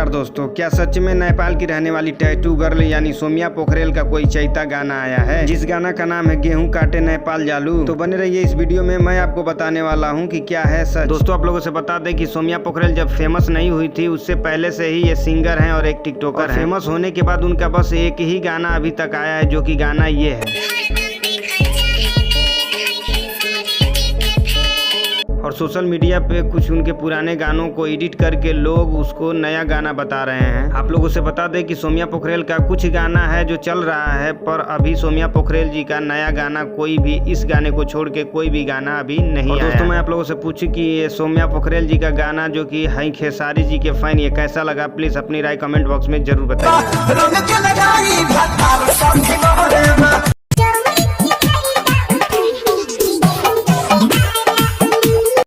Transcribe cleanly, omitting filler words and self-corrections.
नमस्कार दोस्तों, क्या सच में नेपाल की रहने वाली टैटू गर्ल यानी सोम्या पोखरेल का कोई चैता गाना आया है, जिस गाना का नाम है गेहूं काटे नेपाल जालू। तो बने रहिए इस वीडियो में, मैं आपको बताने वाला हूं कि क्या है सच। दोस्तों आप लोगों से बता दें कि सोम्या पोखरेल जब फेमस नहीं हुई थी, उससे पहले से ही ये सिंगर हैं और एक टिकटॉकर है। फेमस होने के बाद उनका बस एक ही गाना अभी तक आया है, जो कि गाना ये है। और सोशल मीडिया पे कुछ उनके पुराने गानों को एडिट करके लोग उसको नया गाना बता रहे हैं। आप लोगों से बता दें कि सोम्या पोखरेल का कुछ गाना है जो चल रहा है, पर अभी सोम्या पोखरेल जी का नया गाना कोई भी, इस गाने को छोड़ के कोई भी गाना अभी नहीं आया। दोस्तों मैं आप लोगों से पूछी कि ये सोम्या पोखरेल जी का गाना जो कि है खेसारी जी के फैन, ये कैसा लगा, प्लीज अपनी राय कमेंट बॉक्स में जरूर बताइए।